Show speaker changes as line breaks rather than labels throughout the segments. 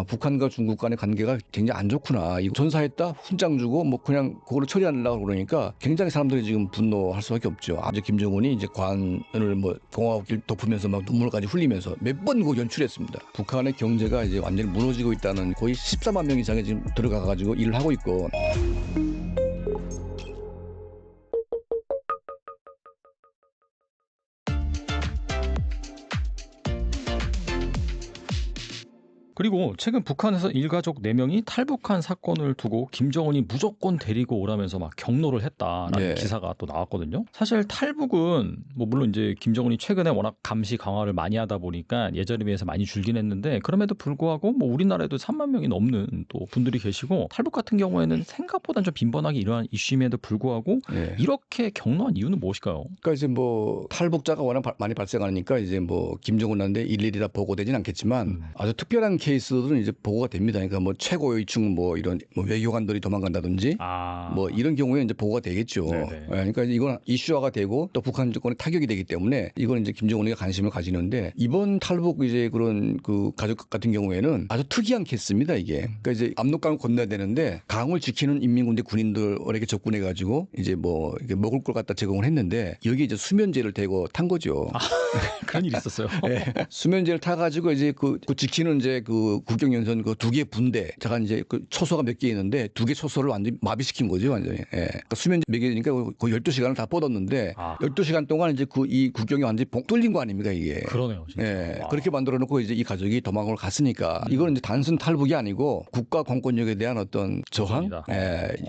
북한과 중국 간의 관계가 굉장히 안 좋구나. 이거 전사했다 훈장 주고 뭐 그냥 그거를 처리하려고 그러니까 굉장히 사람들이 지금 분노할 수밖에 없죠. 아주 김정은이 이제 관을 뭐 공화국길 덮으면서 막 눈물까지 흘리면서 몇 번 그 연출했습니다. 북한의 경제가 이제 완전히 무너지고 있다는 거의 14만 명 이상이 지금 들어가가지고 일을 하고 있고.
그리고 최근 북한에서 일가족 4명이 탈북한 사건을 두고 김정은이 무조건 데리고 오라면서 막 경로를 했다라는 기사가 또 나왔거든요. 사실 탈북은 뭐 물론 이제 김정은이 최근에 워낙 감시 강화를 많이 하다 보니까 예전에 비해서 많이 줄긴 했는데 그럼에도 불구하고 뭐 우리나라에도 3만 명이 넘는 또 분들이 계시고 탈북 같은 경우에는 생각보다 좀 빈번하게 일어난 이슈임에도 불구하고 이렇게 경로한 이유는 무엇일까요?
그러니까 이제 뭐 탈북자가 워낙 많이 발생하니까 이제 뭐 김정은한테 일일이 다 보고되진 않겠지만 아주 특별한 케이스들은 이제 보고가 됩니다. 그러니까 뭐 최고위층 뭐 이런 뭐 외교관들이 도망간다든지 뭐 이런 경우에 이제 보고가 되겠죠. 그러니까 이건 이슈화가 되고 또 북한 정권에 타격이 되기 때문에 이건 이제 김정은이가 관심을 가지는데 이번 탈북 이제 그런 그 가족 같은 경우에는 아주 특이한 케이스입니다. 이게 그러니까 이제 압록강을 건너야 되는데 강을 지키는 인민군대 군인들에게 접근해 가지고 이제 뭐 이렇게 먹을 걸 갖다 제공을 했는데 여기 이제 수면제를 대고 탄 거죠.
그런 일이 있었어요.
수면제를 타가지고 이제 그 지키는 이제 그 국경연선 그 2개 분대, 잠깐 이제 그 초소가 몇 개 있는데 2개 초소를 완전히 마비시킨 거죠, 완전히. 그러니까 수면제 먹이니까 거의 12시간을 다 뻗었는데 12시간 동안 이제 이 국경이 완전히 뚫린 거 아닙니까, 이게.
그러네요, 진짜.
그렇게 만들어 놓고 이제 이 가족이 도망을 갔으니까 이거는 이제 단순 탈북이 아니고 국가 공권력에 대한 어떤 저항,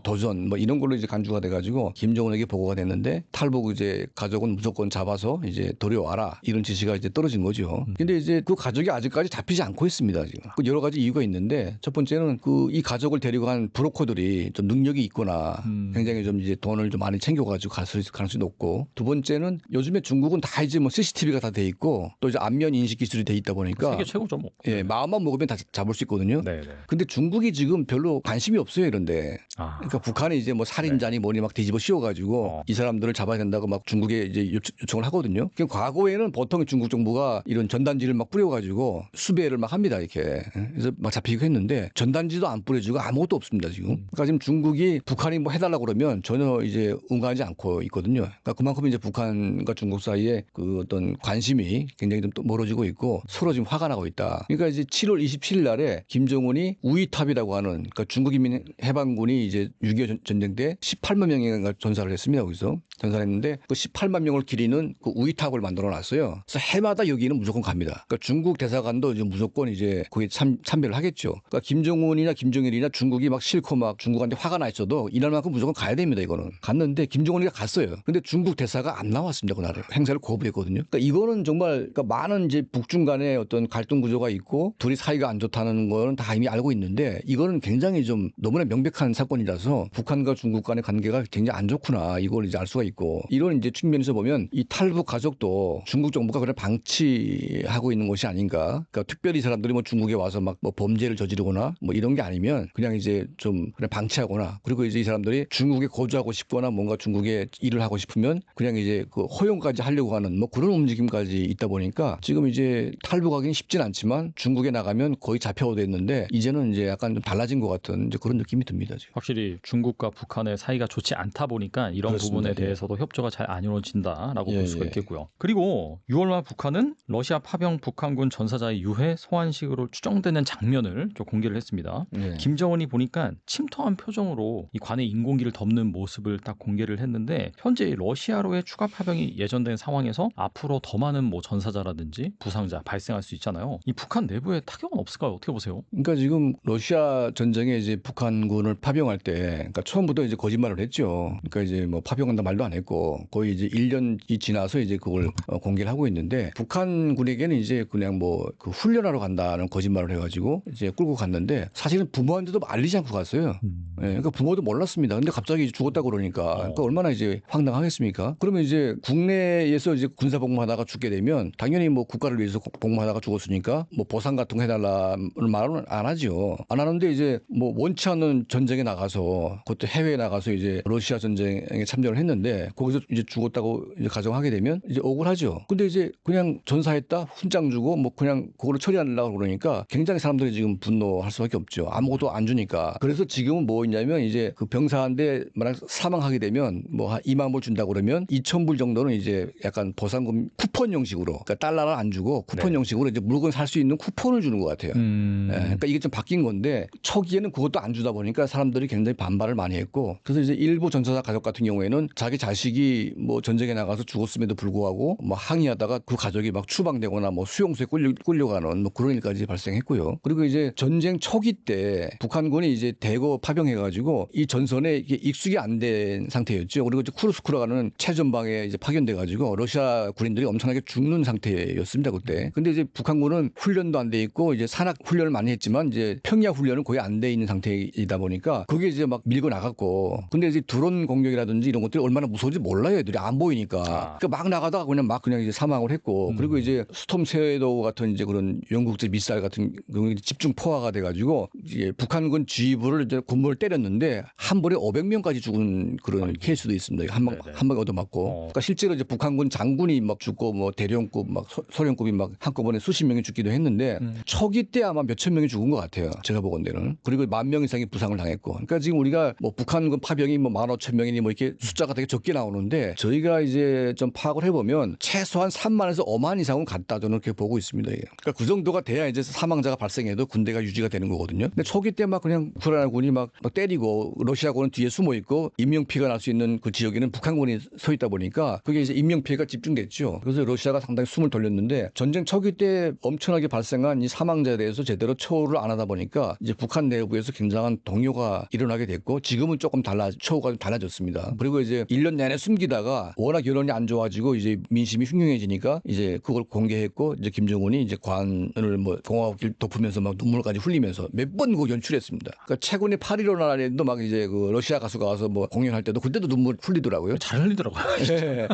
도전 뭐 이런 걸로 이제 간주가 돼가지고 김정은에게 보고가 됐는데 탈북 이제 가족은 무조건 잡아서 이제 데려와라 이런 지시가 이제 떨어진 거죠. 근데 이제 그 가족이 아직까지 잡히지 않고 있습니다, 지금. 그 여러 가지 이유가 있는데 첫 번째는 그 이 가족을 데리고 간 브로커들이 좀 능력이 있거나 굉장히 좀 이제 돈을 좀 많이 챙겨가지고 갈 수 있을 가능성이 높고 두 번째는 요즘에 중국은 다 이제 뭐 CCTV가 다 돼 있고 또 이제 안면 인식 기술이 돼 있다 보니까
세계 최고죠, 뭐.
마음만 먹으면 다 잡을 수 있거든요. 근데 중국이 지금 별로 관심이 없어요, 이런데. 그러니까 북한이 이제 뭐 살인자니 뭐니 막 뒤집어 씌워가지고 이 사람들을 잡아야 된다고 막 중국에 이제 요청을 하거든요. 그러니까 과거에는 보통 중국 정부가 이런 전단지를 막 뿌려가지고 수배를 막 합니다, 이렇게. 그래서 막 잡히고 했는데 전단지도 안 뿌려주고 아무것도 없습니다, 지금. 그러니까 지금 중국이 북한이 뭐 해달라고 그러면 전혀 이제 응하지 않고 있거든요. 그러니까 그만큼 이제 북한과 중국 사이에 그 어떤 관심이 굉장히 좀 멀어지고 있고 서로 지금 화가 나고 있다. 그러니까 이제 7월 27일 날에 김정은이 우이탑이라고 하는 그러니까 중국 인민 해방군이 이제 6.25 전쟁 때 18만 명인가 전사를 했습니다. 거기서 전사를 했는데 그 18만 명을 기리는 그 우이탑을 만들어 놨어요. 그래서 해마다 여기는 무조건 갑니다. 그러니까 중국 대사관도 이제 무조건 이제 거기 참배를 하겠죠. 그러니까 김정은이나 김정일이나 중국이 막 싫고 막 중국한테 화가 나 있어도 이날만큼 무조건 가야 됩니다. 이거는 갔는데 김정은이가 갔어요. 근데 중국 대사가 안 나왔습니다. 그날에 행사를 거부했거든요. 그러니까 이거는 정말 그러니까 많은 이제 북중 간의 어떤 갈등 구조가 있고 둘이 사이가 안 좋다는 거는 다 이미 알고 있는데 이거는 굉장히 좀 너무나 명백한 사건이라서 북한과 중국 간의 관계가 굉장히 안 좋구나 이걸 이제 알 수가 있고 이런 이제 측면에서 보면 이 탈북 가족도 중국 정부가 그냥 방치하고 있는 것이 아닌가. 그러니까 특별히 이 사람들이 뭐 중국에 와서 막 뭐 범죄를 저지르거나 뭐 이런 게 아니면 그냥 이제 좀 그냥 방치하거나 그리고 이제 이 사람들이 중국에 거주하고 싶거나 뭔가 중국에 일을 하고 싶으면 그냥 이제 그 허용까지 하려고 하는 뭐 그런 움직임까지 있다 보니까 지금 이제 탈북하기는 쉽진 않지만 중국에 나가면 거의 잡혀오됐는데 이제는 이제 약간 좀 달라진 것 같은 이제 그런 느낌이 듭니다. 지금.
확실히 중국과 북한의 사이가 좋지 않다 보니까 이런
그렇습니다.
부분에 대해서도 협조가 잘 안 이루어진다라고 볼 수가 있겠고요. 그리고 6월 말 북한은 러시아 파병 북한군 전사자의 유해 소환식으로 추정되는 장면을 좀 공개를 했습니다. 김정은이 보니까 침통한 표정으로 이 관의 인공기를 덮는 모습을 딱 공개를 했는데 현재 러시아로의 추가 파병이 예정된 상황에서 앞으로 더 많은 뭐 전사자라든지 부상자 발생할 수 있잖아요. 이 북한 내부에 타격은 없을까요? 어떻게 보세요?
그러니까 지금 러시아 전쟁에 이제 북한군을 파병할 때, 그러니까 처음부터 이제 거짓말을 했죠. 그러니까 이제 뭐 파병한다 말도 안 했고 거의 이제 1년이 지나서 이제 그걸 공개를 하고 있는데 북한군에게는 이제 그냥 뭐 그 훈련하러 간다는 거짓말을 해가지고 이제 끌고 갔는데 사실은 부모한테도 알리지 않고 갔어요. 그러니까 부모도 몰랐습니다. 근데 갑자기 죽었다고 그러니까 얼마나 이제 황당하겠습니까? 그러면 이제 국내에서 이제 군사 복무하다가 죽게 되면 당연히 뭐 국가를 위해서 복무하다가 죽었으니까 뭐 보상 같은 거 해달라는 말은 안 하죠. 안 하는데 이제 뭐 원치 않는 전쟁에 나가서 그것도 해외에 나가서 이제 러시아 전쟁에 참전을 했는데 거기서 이제 죽었다고 이제 가정하게 되면 이제 억울하죠. 근데 이제 그냥 전사했다 훈장 주고 뭐 그냥 그거를 처리하려고 그러니까 보니까 굉장히 사람들이 지금 분노할 수밖에 없죠. 아무것도 안 주니까. 그래서 지금은 뭐 있냐면 이제 그 병사한테 만약 사망하게 되면 뭐 한 2만 불 준다고 그러면 2천 불 정도는 이제 약간 보상금 쿠폰 형식으로, 그러니까 달러를 안 주고 쿠폰 형식으로 이제 물건 살 수 있는 쿠폰을 주는 것 같아요. 그러니까 이게 좀 바뀐 건데 초기에는 그것도 안 주다 보니까 사람들이 굉장히 반발을 많이 했고, 그래서 이제 일부 전사자 가족 같은 경우에는 자기 자식이 뭐 전쟁에 나가서 죽었음에도 불구하고 뭐 항의하다가 그 가족이 막 추방되거나 뭐 수용소에 끌려가는 뭐 그런 일까지 발생했고요. 그리고 이제 전쟁 초기 때 북한군이 이제 대거 파병해가지고 이 전선에 이게 익숙이 안 된 상태였죠. 그리고 이제 쿠르스크라는 최전방에 이제 파견돼가지고 러시아 군인들이 엄청나게 죽는 상태였습니다 그때. 근데 이제 북한군은 훈련도 안 돼 있고 이제 산악 훈련을 많이 했지만 이제 평야 훈련은 거의 안 돼 있는 상태이다 보니까 그게 이제 막 밀고 나갔고, 근데 이제 드론 공격이라든지 이런 것들이 얼마나 무서운지 몰라요. 애들이 안 보이니까. 그러니까 막 나가다가 그냥 이제 사망을 했고, 그리고 이제 스톰 섀도우 같은 이제 그런 영국제 미사일 같은 경우에 집중 포화가 돼가지고 이제 북한군 지휘부를 이제 군부를 때렸는데 한 번에 500명까지 죽은 그런 케이스도 있습니다. 한 방에 얻어맞고. 그러니까 실제로 이제 북한군 장군이 막 죽고 뭐 대령급 막 소령급이 막 한꺼번에 수십 명이 죽기도 했는데 초기 때 아마 몇천 명이 죽은 것 같아요. 제가 보건대는. 그리고 10,000명 이상이 부상을 당했고. 그러니까 지금 우리가 뭐 북한군 파병이 뭐 15,000명이니 뭐 이렇게 숫자가 되게 적게 나오는데 저희가 이제 좀 파악을 해보면 최소한 3만에서 5만 이상은 갔다 저는 그렇게 보고 있습니다. 이게. 그러니까 그 정도가 돼야 이제 사망자가 발생해도 군대가 유지가 되는 거거든요. 근데 초기 때 막 그냥 우크라이나군이 막 때리고 러시아군은 뒤에 숨어 있고 인명피해가 날 수 있는 그 지역에는 북한군이 서 있다 보니까 그게 이제 인명피해가 집중됐죠. 그래서 러시아가 상당히 숨을 돌렸는데 전쟁 초기 때 엄청나게 발생한 이 사망자에 대해서 제대로 처우를 안 하다 보니까 이제 북한 내부에서 굉장한 동요가 일어나게 됐고 지금은 조금 처우가 좀 달라졌습니다. 그리고 이제 1년 내내 숨기다가 워낙 여론이 안 좋아지고 이제 민심이 흉흉해지니까 이제 그걸 공개했고 이제 김정은이 이제 관을 뭐 공화국길 덮으면서 막 눈물까지 흘리면서 몇 번 그거 연출했습니다. 그러니까 최근에 8.15 날에도 막 이제 그 러시아 가수가 와서 뭐 공연할 때도 그때도 눈물 흘리더라고요.
잘 흘리더라고요.
네.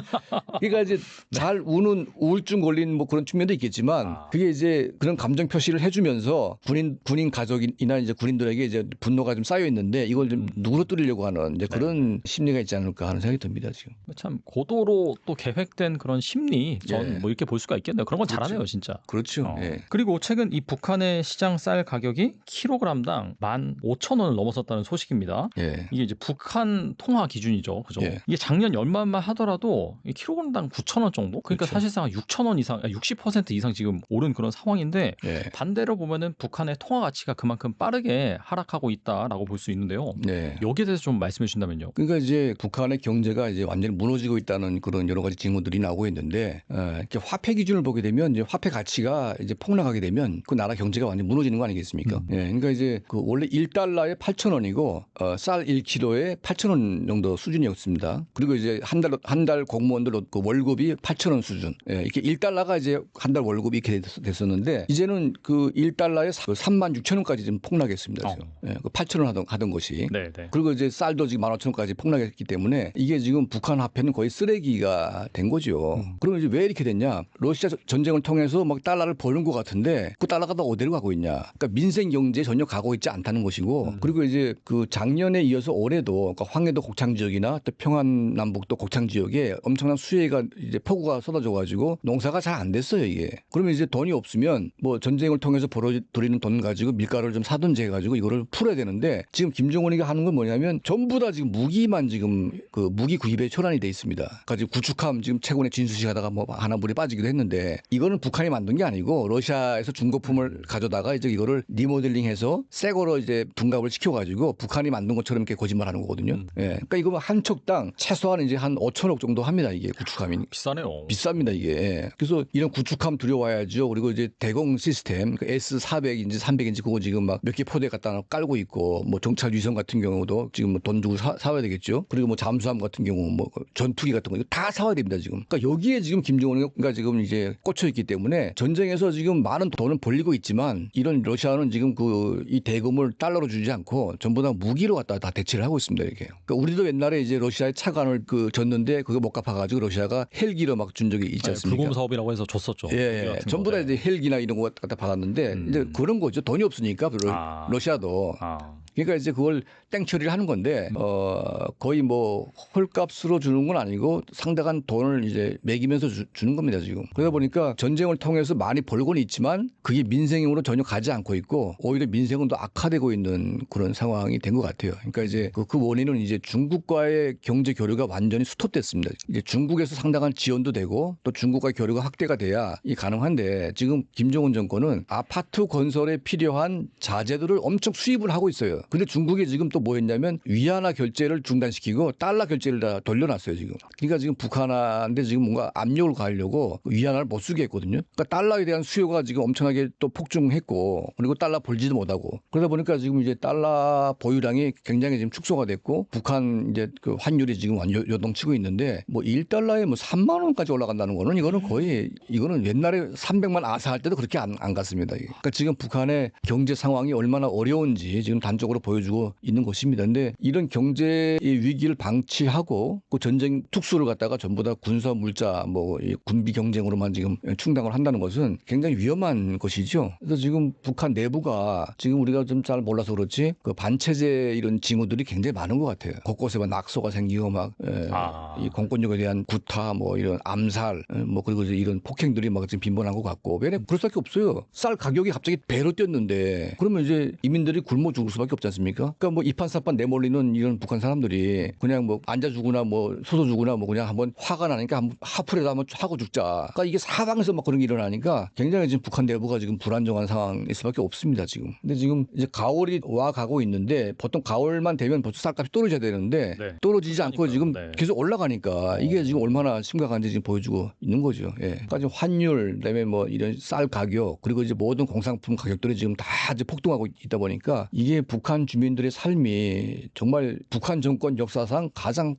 그러니까 이제 잘 우는 우울증 걸린 뭐 그런 측면도 있겠지만 그게 이제 그런 감정 표시를 해주면서 군인 가족이나 이제 군인들에게 이제 분노가 좀 쌓여 있는데 이걸 좀 누그러뜨리려고 하는 이제 그런 심리가 있지 않을까 하는 생각이 듭니다 지금.
참 고도로 또 계획된 그런 심리, 전 뭐 이렇게 볼 수가 있겠네요. 그런 건 잘하네요, 진짜.
그렇죠. 예.
그리고 최근 이 북한의 시장 쌀 가격이 킬로그램당 15,000원을 넘어섰다는 소식입니다.
예.
이게 이제 북한 통화 기준이죠, 그죠?
예.
이게 작년 연말만 하더라도 이 킬로그램당 9,000원 정도? 그러니까
그렇죠.
사실상 6,000원 이상, 60% 이상 지금 오른 그런 상황인데
예.
반대로 보면은 북한의 통화 가치가 그만큼 빠르게 하락하고 있다라고 볼 수 있는데요.
네.
여기에 대해서 좀 말씀해 주신다면요.
그러니까 이제 북한의 경제가 이제 완전히 무너지고 있다는 그런 여러 가지 징후들이 나오고 있는데, 이렇게 화폐 기준을 보게 되면 이제 화폐 가치가 이제 폭락하게 되면 그 나라 경제가 완전히 무너지는 거 아니겠습니까? 예. 그러니까 이제 그 원래 1달러에 8,000원이고 쌀 1kg에 8,000원 정도 수준이었습니다. 그리고 이제 한 달 공무원들 그 월급이 8,000원 수준. 예. 이렇게 1달러가 이제 한 달 월급이 이렇게 됐었는데 이제는 그 1달러에 36,000원까지 좀 폭락했습니다. 예. 그 8,000원 하던 것이.
네, 네.
그리고 이제 쌀도 지금 15,000원까지 폭락했기 때문에 이게 지금 북한 화폐는 거의 쓰레기가 된 거죠. 그러면 이제 왜 이렇게 됐냐? 러시아 전쟁을 통해서 막 달러를 버는 것 같은데 그 달러가 다 어디로 가고 있냐? 그러니까 민생 경제에 전혀 가고 있지 않다는 것이고, 그리고 이제 그 작년에 이어서 올해도 그러니까 황해도 곡창 지역이나 또 평안남북도 곡창 지역에 엄청난 수해가 이제 폭우가 쏟아져 가지고 농사가 잘 안 됐어요 이게. 그러면 이제 돈이 없으면 뭐 전쟁을 통해서 벌어들이는 돈 가지고 밀가루를 좀 사든지 해가지고 이거를 풀어야 되는데 지금 김정은이가 하는 건 뭐냐면 전부 다 지금 무기만 지금 그 무기 구입에 초란이 돼 있습니다. 가지고 구축함 지금 최근에 진수식 하다가 뭐 하나 물에 빠지기도 했는데 이거는 북한이 만든 게 아니고 러시아에서 중고품을 가져다가 이제 이거를 리모델링해서 새 거로 이제 둔갑을 시켜가지고 북한이 만든 것처럼 이렇게 거짓말하는 거거든요. 예. 그러니까 이거 한 척당 최소한 이제 한 5천억 정도 합니다 이게 구축함이.
비싸네요.
비쌉니다 이게. 예. 그래서 이런 구축함 들여와야죠. 그리고 이제 대공 시스템 그 S400인지 300인지 그거 지금 막 몇 개 포대 갖다 깔고 있고 뭐 정찰 위성 같은 경우도 지금 뭐 돈 주고 사와야 되겠죠. 그리고 뭐 잠수함 같은 경우 뭐 전투기 같은 거 이거 다 사와야 됩니다 지금. 그러니까 여기에 지금 김정은이가 지금 이제 꽂혀 있기 때문에 전쟁에서 지금 많은 돈을 벌리고 있지만 이런 러시아는 지금 그 이 대금을 달러로 주지 않고 전부 다 무기로 갖다 다 대체를 하고 있습니다 이렇게. 그러니까 우리도 옛날에 이제 러시아의 차관을 그 줬는데 그거 못 갚아가지고 러시아가 헬기로 막 준 적이 있지 않습니까?
불금 사업이라고 해서 줬었죠.
예, 전부 다 이제 헬기나 이런 거 갖다 받았는데 이제 그런 거죠. 돈이 없으니까 러시아도. 그러니까 이제 그걸 땡처리를 하는 건데 거의 뭐 헐값으로 주는 건 아니고 상당한 돈을 이제 매기면서 주는 겁니다 지금. 그러다 보니까 전쟁을 통해서 많이 벌고는 있지만 그게 민생용으로 전혀 가지 않고 있고 오히려 민생은 더 악화되고 있는 그런 상황이 된 것 같아요. 그러니까 이제 그 원인은 이제 중국과의 경제 교류가 완전히 스톱됐습니다. 이제 중국에서 상당한 지원도 되고 또 중국과 교류가 확대가 돼야 이 가능한데 지금 김정은 정권은 아파트 건설에 필요한 자재들을 엄청 수입을 하고 있어요. 근데 중국이 지금 또 뭐 했냐면 위안화 결제를 중단시키고 달러 결제를 다 돌려놨어요 지금. 그러니까 지금 북한한테 지금 뭔가 압력을 가하려고 위안화를 못 쓰게 했거든요. 그러니까 달러에 대한 수요가 지금 엄청나게 또 폭증했고 그리고 달러 벌지도 못하고 그러다 보니까 지금 이제 달러 보유량이 굉장히 지금 축소가 됐고 북한 이제 그 환율이 지금 요동치고 있는데 뭐 1달러에 뭐 3만 원까지 올라간다는 거는 이거는 거의 이거는 옛날에 300만 아사할 때도 그렇게 안 갔습니다. 그러니까 지금 북한의 경제 상황이 얼마나 어려운지 지금 단적으로 보여주고 있는 것입니다. 그런데 이런 경제의 위기를 방치하고 그 전쟁 특수를 갖다가 전부 다 군사 물자 뭐 군비 경쟁으로만 지금 충당을 한다는 것은 굉장히 위험한 것이죠. 그래서 지금 북한 내부가 지금 우리가 좀 잘 몰라서 그렇지 그 반체제 이런 징후들이 굉장히 많은 것 같아요. 곳곳에 막 낙소가 생기고 막 이 공권력에 대한 구타 뭐 이런 암살 뭐 그리고 이제 이런 폭행들이 막 지금 빈번한 것 같고 왜냐 그럴 수밖에 없어요. 쌀 가격이 갑자기 배로 뛰었는데 그러면 이제 이민들이 굶어 죽을 수밖에 없지 않습니까? 그러니까 뭐 이판사판 내몰리는 이런 북한 사람들이 그냥 뭐 앉아 죽으나 뭐 서서 죽으나 뭐 그냥 한번 화가 나니까 한번 하풀에다 한번 하고 죽자. 그러니까 이게 사방에서 막 그런 게 일어나니까 굉장히 지금 북한 내부가 지금 불안정한 상황일 수밖에 없습니다 지금. 근데 지금 이제 가을이 와 가고 있는데 보통 가을만 되면 벌써 쌀값이 떨어져야 되는데 떨어지지 않고 지금 계속 올라가니까 이게 지금 얼마나 심각한지 지금 보여주고 있는 거죠. 예. 그러니까 지금 환율, 그다음에 뭐 이런 쌀 가격 그리고 이제 모든 공산품 가격들이 지금 다 이제 폭등하고 있다 보니까 이게 북한 주민들의 삶이 정말 북한 정권 역사상 가장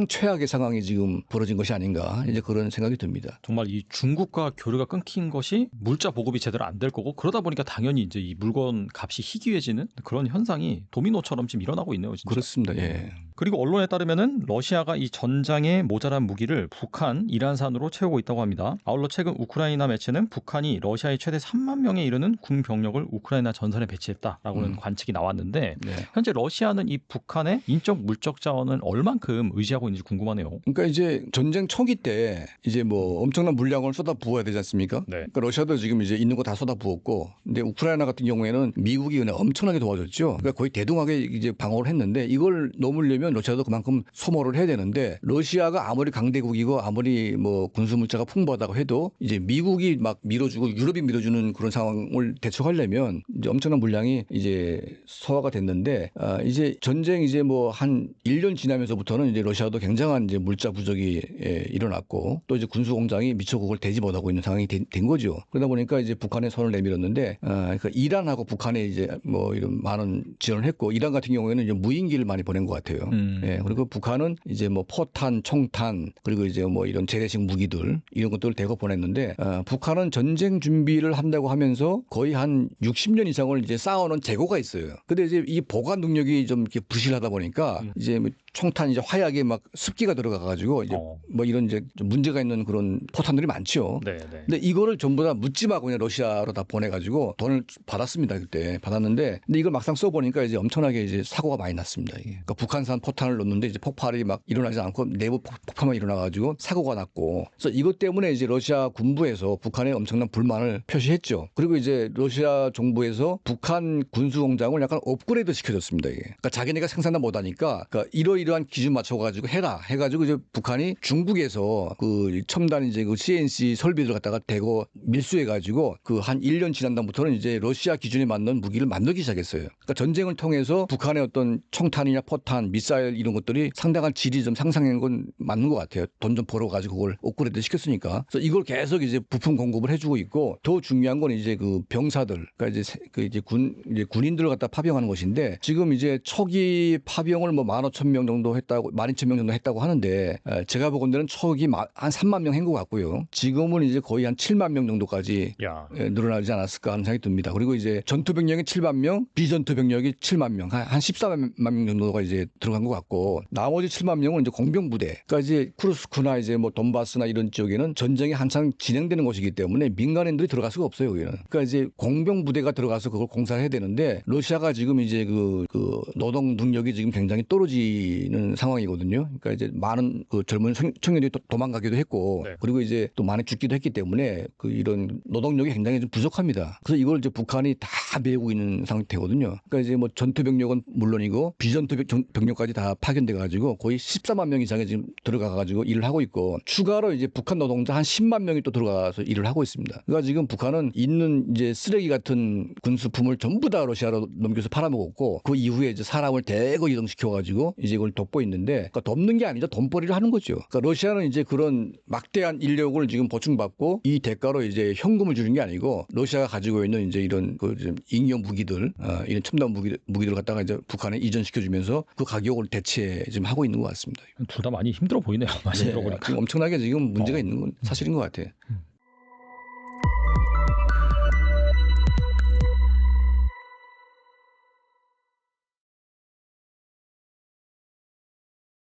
최악의 상황이 지금 벌어진 것이 아닌가 이제 그런 생각이 듭니다.
정말 이 중국과 교류가 끊긴 것이 물자 보급이 제대로 안 될 거고 그러다 보니까 당연히 이제 이 물건 값이 희귀해지는 그런 현상이 도미노처럼 지금 일어나고 있네요. 진짜.
그렇습니다. 예.
그리고 언론에 따르면은 러시아가 이 전장에 모자란 무기를 북한, 이란산으로 채우고 있다고 합니다. 아울러 최근 우크라이나 매체는 북한이 러시아의 최대 3만 명에 이르는 군 병력을 우크라이나 전선에 배치했다라고는 관측이 나왔는데 현재 러시아는 이 북한의 인적 물적 자원을 얼만큼 의지하고 있는지 궁금하네요.
그러니까 이제 전쟁 초기 때 이제 뭐 엄청난 물량을 쏟아 부어야 되지 않습니까? 그러니까 러시아도 지금 이제 있는 거 다 쏟아 부었고, 근데 우크라이나 같은 경우에는 미국이 그냥 엄청나게 도와줬죠. 그러니까 거의 대등하게 이제 방어를 했는데 이걸 넘으려면 러시아도 그만큼 소모를 해야 되는데 러시아가 아무리 강대국이고 아무리 뭐 군수 물자가 풍부하다고 해도 이제 미국이 막 밀어주고 유럽이 밀어주는 그런 상황을 대처하려면 이제 엄청난 물량이 이제 소화가 됐는데 이제 전쟁 이제 뭐 한 1년 지나면서부터는 이제 러시아도 굉장한 이제 물자 부족이 일어났고 또 이제 군수 공장이 미처 그걸 대지 못하고 있는 상황이 된 거죠. 그러다 보니까 이제 북한에 손을 내밀었는데 그러니까 이란하고 북한에 이제 뭐 이런 많은 지원을 했고 이란 같은 경우에는 이제 무인기를 많이 보낸 것 같아요. 예, 그리고 북한은 이제 뭐 포탄, 총탄 그리고 이제 뭐 이런 재래식 무기들 이런 것들을 대거 보냈는데 북한은 전쟁 준비를 한다고 하면서 거의 한 60년 이상을 이제 쌓아놓은 재고가 있어요. 근데 이제 이 보관 능력이 좀 이렇게 부실하다 보니까 이제 뭐 총탄 이제 화약에 막 습기가 들어가 가지고 이제 뭐 이런 이제 좀 문제가 있는 그런 포탄들이 많죠. 근데 이거를 전부 다 묻지 말고 그냥 러시아로 다 보내가지고 돈을 받았습니다 그때 받았는데 근데 이걸 막상 써보니까 이제 엄청나게 이제 사고가 많이 났습니다. 이게. 그러니까 북한산 포탄을 넣는데 이제 폭발이 막 일어나지 않고 내부 폭발만 일어나가지고 사고가 났고 그래서 이것 때문에 이제 러시아 군부에서 북한에 엄청난 불만을 표시했죠. 그리고 이제 러시아 정부에서 북한 군수 공장을 약간 업그레이드 시켜줬습니다. 이게. 그러니까 자기네가 생산을 못하니까 그러니까 이러이러한 기준 맞춰가지고 해라 해가지고 이제 북한이 중국에서 그 첨단 이제 그 CNC 설비들 갖다가 대거 밀수해가지고 그 한 1년 지난 다음부터는 이제 러시아 기준에 맞는 무기를 만들기 시작했어요. 그러니까 전쟁을 통해서 북한의 어떤 총탄이나 포탄, 미사일 이런 것들이 상당한 질이 좀 상승한 건 맞는 것 같아요. 돈 좀 벌어가지고 그걸 업그레이드 시켰으니까. 그래서 이걸 계속 이제 부품 공급을 해주고 있고 더 중요한 건 이제 그 병사들, 그러니까 이제 군인들을 갖다 파병하는 것인데 지금 이제 초기 파병을 뭐 15,000명 정도 했다고 12,000명 정도 했다고 하는데 제가 보건대는 초기 한 3만 명 한 것 같고요. 지금은 이제 거의 한 7만 명 정도까지 늘어나지 않았을까 하는 생각이 듭니다. 그리고 이제 전투 병력이 7만 명, 비전투 병력이 7만 명, 한 14만 명 정도가 이제 들어간 들어간 것 같고 나머지 7만 명은 이제 공병 부대. 그러니까 이제 쿠르스크나 이제 뭐 돈바스나 이런 지역에는 전쟁이 한창 진행되는 곳이기 때문에 민간인들이 들어갈 수가 없어요. 여기는. 그러니까 이제 공병 부대가 들어가서 그걸 공사를 해야 되는데 러시아가 지금 이제 그 노동 능력이 지금 굉장히 떨어지는 상황이거든요. 그러니까 이제 많은 그 젊은 청년들이 또 도망가기도 했고
네.
그리고 이제 또 많이 죽기도 했기 때문에 그 이런 노동력이 굉장히 좀 부족합니다. 그래서 이걸 이제 북한이 다 메우고 있는 상태거든요. 그러니까 이제 뭐 전투 병력은 물론이고 비전투 병력까지 다 파견돼 가지고 거의 14만 명 이상이 지금 들어가 가지고 일을 하고 있고 추가로 이제 북한 노동자 한 10만 명이 또 들어가서 일을 하고 있습니다. 그러니까 지금 북한은 있는 이제 쓰레기 같은 군수품을 전부 다 러시아로 넘겨서 팔아먹었고 그 이후에 이제 사람을 대거 이동시켜 가지고 이제 이걸 돕고 있는데 그러니까 돕는 게 아니라 돈벌이를 하는 거죠. 그러니까 러시아는 이제 그런 막대한 인력을 지금 보충받고 이 대가로 이제 현금을 주는 게 아니고 러시아가 가지고 있는 이제 이런 그 인형 무기들, 이런 첨단 무기들 갖다가 이제 북한에 이전시켜주면서 그 가격을 대체 지금 하고 있는 것 같습니다.
둘 다 많이 힘들어 보이네요. 말씀 들어보니까.
엄청나게 지금 문제가 있는 건 사실인 것 같아요.